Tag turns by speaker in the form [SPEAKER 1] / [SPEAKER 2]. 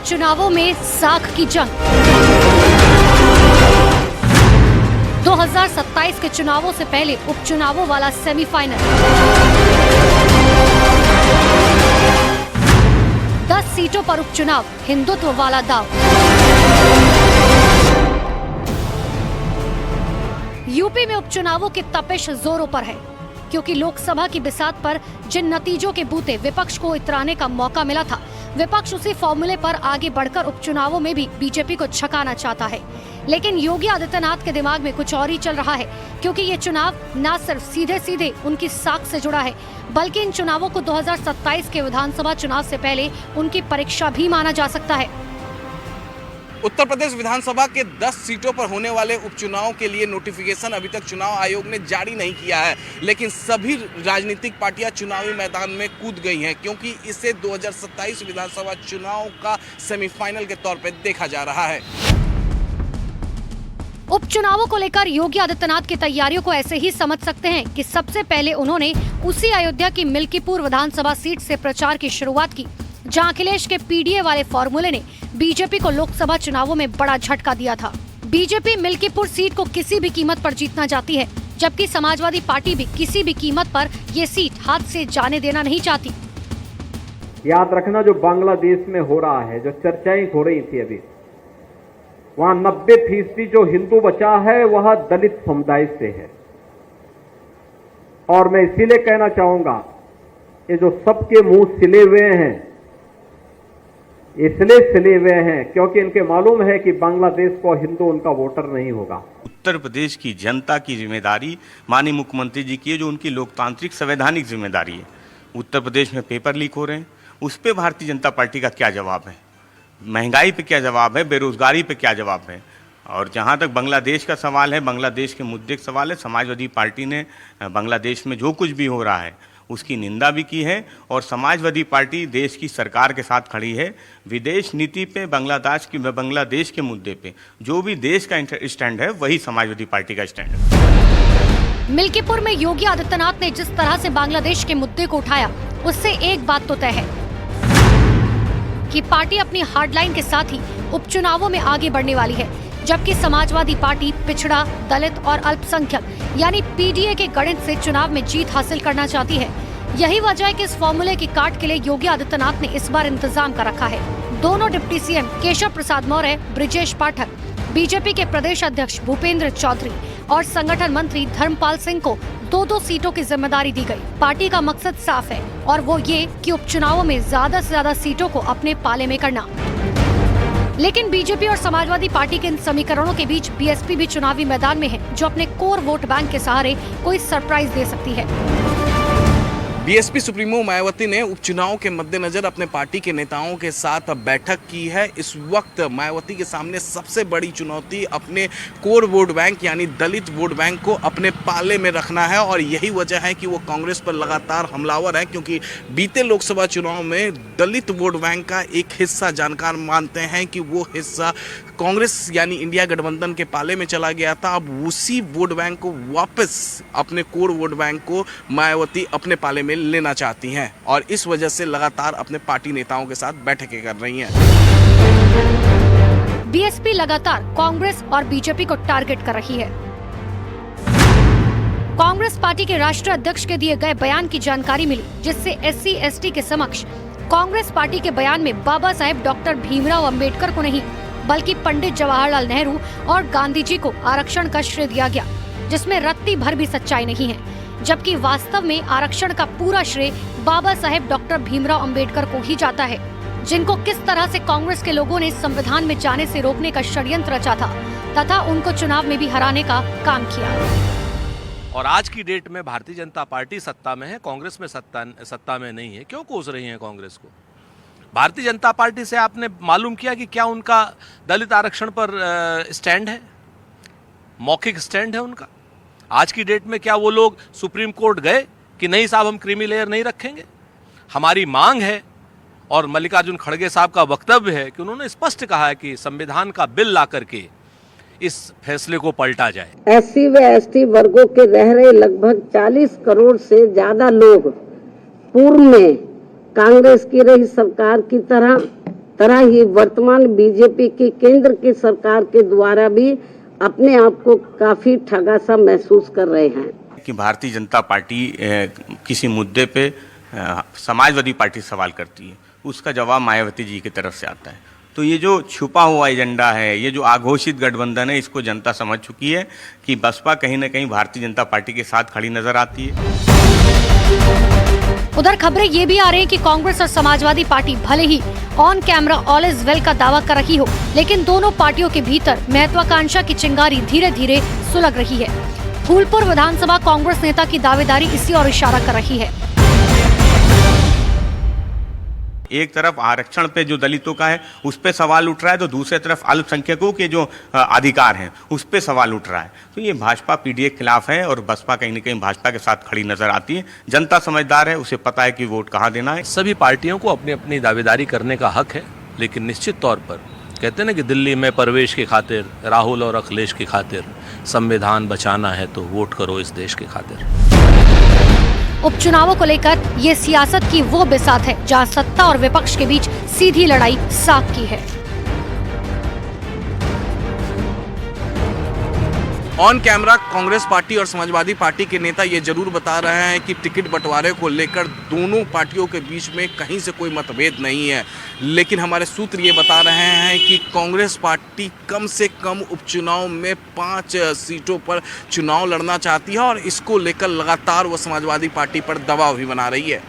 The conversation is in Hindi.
[SPEAKER 1] चुनावों में साख की जंग। 2027 के चुनावों से पहले उपचुनावों वाला सेमीफाइनल। 10 सीटों पर उपचुनाव, हिंदुत्व वाला दाव। यूपी में उपचुनावों की तपिश जोरों पर है, क्योंकि लोकसभा की बिसात पर जिन नतीजों के बूते विपक्ष को इतराने का मौका मिला था, विपक्ष उसी फॉर्मूले पर आगे बढ़कर उपचुनावों में भी बीजेपी को छकाना चाहता है। लेकिन योगी आदित्यनाथ के दिमाग में कुछ और ही चल रहा है, क्योंकि ये चुनाव न सिर्फ सीधे सीधे उनकी साख से जुड़ा है, बल्कि इन चुनावों को 2027 के विधानसभा चुनाव से पहले उनकी परीक्षा भी माना जा सकता है।
[SPEAKER 2] उत्तर प्रदेश विधानसभा के 10 सीटों पर होने वाले उपचुनाव के लिए नोटिफिकेशन अभी तक चुनाव आयोग ने जारी नहीं किया है, लेकिन सभी राजनीतिक पार्टियां चुनावी मैदान में कूद गई हैं, क्योंकि इसे 2027 विधानसभा चुनाव का सेमीफाइनल के तौर पर देखा जा रहा है।
[SPEAKER 1] उपचुनावों को लेकर योगी आदित्यनाथ की तैयारियों को ऐसे ही समझ सकते हैं कि सबसे पहले उन्होंने उसी अयोध्या की मिल्कीपुर विधानसभा सीट से प्रचार की शुरुआत की, जहां अखिलेश के पीडीए वाले फॉर्मूले ने बीजेपी को लोकसभा चुनावों में बड़ा झटका दिया था। बीजेपी मिल्कीपुर सीट को किसी भी कीमत पर जीतना चाहती है, जबकि समाजवादी पार्टी भी किसी भी कीमत पर ये सीट हाथ से जाने देना नहीं चाहती।
[SPEAKER 3] याद रखना, जो बांग्लादेश में हो रहा है, जो चर्चाएं हो रही थी अभी, वहां 90% जो हिंदू बचा है वह दलित समुदाय से है। और मैं इसीलिए कहना चाहूंगा, ये जो सबके मुंह सिले हुए हैं, इसलिए सिले हुए हैं क्योंकि इनके मालूम है कि बांग्लादेश को हिंदू उनका वोटर नहीं होगा।
[SPEAKER 4] उत्तर प्रदेश की जनता की जिम्मेदारी माननीय मुख्यमंत्री जी की है, जो उनकी लोकतांत्रिक संवैधानिक जिम्मेदारी है। उत्तर प्रदेश में पेपर लीक हो रहे हैं, उस पर भारतीय जनता पार्टी का क्या जवाब है? महंगाई पे क्या जवाब है? बेरोजगारी पे क्या जवाब है? और जहाँ तक बांग्लादेश का सवाल है, बांग्लादेश के मुद्दे का सवाल है, समाजवादी पार्टी ने बांग्लादेश में जो कुछ भी हो रहा है उसकी निंदा भी की है, और समाजवादी पार्टी देश की सरकार के साथ खड़ी है। विदेश नीति पे बांग्लादेश के मुद्दे पे जो भी देश का स्टैंड है, वही समाजवादी पार्टी का स्टैंड है।
[SPEAKER 1] मिल्कीपुर में योगी आदित्यनाथ ने जिस तरह से बांग्लादेश के मुद्दे को उठाया, उससे एक बात तो तय है कि पार्टी अपनी हार्डलाइन के साथ ही उपचुनावों में आगे बढ़ने वाली है, जबकि समाजवादी पार्टी पिछड़ा, दलित और अल्पसंख्यक यानी पीडीए के गणित से चुनाव में जीत हासिल करना चाहती है। यही वजह है कि इस फॉर्मूले की काट के लिए योगी आदित्यनाथ ने इस बार इंतजाम कर रखा है। दोनों डिप्टी सीएम केशव प्रसाद मौर्य, ब्रिजेश पाठक, बीजेपी के प्रदेश अध्यक्ष भूपेंद्र चौधरी और संगठन मंत्री धर्मपाल सिंह को 2-2 सीटों की जिम्मेदारी दी गई। पार्टी का मकसद साफ है, और वो ये कि उपचुनावों में ज्यादा से ज्यादा सीटों को अपने पाले में करना। लेकिन बीजेपी और समाजवादी पार्टी के इन समीकरणों के बीच बीएसपी भी चुनावी मैदान में है, जो अपने कोर वोट बैंक के सहारे कोई सरप्राइज दे सकती है।
[SPEAKER 2] बीएसपी सुप्रीमो मायावती ने उपचुनाव के मद्देनजर अपने पार्टी के नेताओं के साथ बैठक की है। इस वक्त मायावती के सामने सबसे बड़ी चुनौती अपने कोर वोट बैंक यानी दलित वोट बैंक को अपने पाले में रखना है, और यही वजह है कि वो कांग्रेस पर लगातार हमलावर है, क्योंकि बीते लोकसभा चुनाव में दलित वोट बैंक का एक हिस्सा जानकार मानते हैं कि वो हिस्सा कांग्रेस यानी इंडिया गठबंधन के पाले में चला गया था। अब उसी वोट बैंक को वापस, अपने कोर वोट बैंक को मायावती अपने पाले में लेना चाहती हैं, और इस वजह से लगातार अपने पार्टी नेताओं के साथ बैठकें कर रही हैं।
[SPEAKER 1] बीएसपी लगातार कांग्रेस और बीजेपी को टारगेट कर रही है। कांग्रेस पार्टी के राष्ट्रीय अध्यक्ष के दिए गए बयान की जानकारी मिली, जिससे SC/ST के समक्ष कांग्रेस पार्टी के बयान में बाबा साहेब डॉक्टर भीमराव अंबेडकर को नहीं, बल्कि पंडित जवाहरलाल नेहरू और गांधी जी को आरक्षण का श्रेय दिया गया, जिसमें रत्ती भर भी सच्चाई नहीं है, जबकि वास्तव में आरक्षण का पूरा श्रेय बाबा साहेब डॉक्टर भीमराव अंबेडकर को ही जाता है, जिनको किस तरह से कांग्रेस के लोगों ने संविधान में जाने से रोकने का षड्यंत्र रचा था, तथा उनको चुनाव में भी हराने का काम किया।
[SPEAKER 5] और आज की डेट में भारतीय जनता पार्टी सत्ता में है, कांग्रेस में सत्ता में नहीं है। क्यों कोस रही है कांग्रेस को? भारतीय जनता पार्टी से आपने मालूम किया कि क्या उनका दलित आरक्षण पर स्टैंड है, मौखिक स्टैंड है उनका? आज की डेट में क्या वो लोग सुप्रीम कोर्ट गए कि नहीं साहब हम क्रीमी लेयर नहीं रखेंगे? हमारी मांग है, और मल्लिकार्जुन खड़गे साहब का वक्तव्य है कि उन्होंने स्पष्ट कहा है कि संविधान का बिल ला करके इस फैसले को पलटा जाए।
[SPEAKER 6] SC व ST वर्गों के रह रहे लगभग 40 करोड़ से ज्यादा लोग पूर्व में कांग्रेस की रही सरकार की तरह तरह ही वर्तमान बीजेपी की केंद्र की सरकार के द्वारा भी अपने आप को काफी ठगा सा महसूस कर रहे हैं
[SPEAKER 4] कि भारतीय जनता पार्टी किसी मुद्दे पे समाजवादी पार्टी सवाल करती है, उसका जवाब मायावती जी की तरफ से आता है। तो ये जो छुपा हुआ एजेंडा है, ये जो आघोषित गठबंधन है, इसको जनता समझ चुकी है कि बसपा कहीं ना कहीं भारतीय जनता पार्टी के साथ खड़ी नजर आती है।
[SPEAKER 1] उधर खबरें ये भी आ रही हैं कि कांग्रेस और समाजवादी पार्टी भले ही on camera all is well का दावा कर रही हो, लेकिन दोनों पार्टियों के भीतर महत्वाकांक्षा की चिंगारी धीरे धीरे सुलग रही है। फूलपुर विधानसभा कांग्रेस नेता की दावेदारी इसी और इशारा कर रही है।
[SPEAKER 4] एक तरफ आरक्षण पे जो दलितों का है उस पे सवाल उठ रहा है, तो दूसरी तरफ अल्पसंख्यकों के जो अधिकार हैं उस पे सवाल उठ रहा है। तो ये भाजपा पीडीए के खिलाफ है और बसपा कहीं ना कहीं भाजपा के साथ खड़ी नजर आती है। जनता समझदार है, उसे पता है कि वोट कहाँ देना है।
[SPEAKER 5] सभी पार्टियों को अपनी अपनी दावेदारी करने का हक है, लेकिन निश्चित तौर पर कहते हैं ना कि दिल्ली में परवेश की खातिर, राहुल और अखिलेश की खातिर संविधान बचाना है तो वोट करो इस देश की खातिर।
[SPEAKER 1] उपचुनावों को लेकर ये सियासत की वो बिसात है जहां सत्ता और विपक्ष के बीच सीधी लड़ाई साफ की है।
[SPEAKER 2] ऑन कैमरा कांग्रेस पार्टी और समाजवादी पार्टी के नेता ये जरूर बता रहे हैं कि टिकट बंटवारे को लेकर दोनों पार्टियों के बीच में कहीं से कोई मतभेद नहीं है, लेकिन हमारे सूत्र ये बता रहे हैं कि कांग्रेस पार्टी कम से कम उपचुनाव में 5 सीटों पर चुनाव लड़ना चाहती है और इसको लेकर लगातार वो समाजवादी पार्टी पर दबाव भी बना रही है।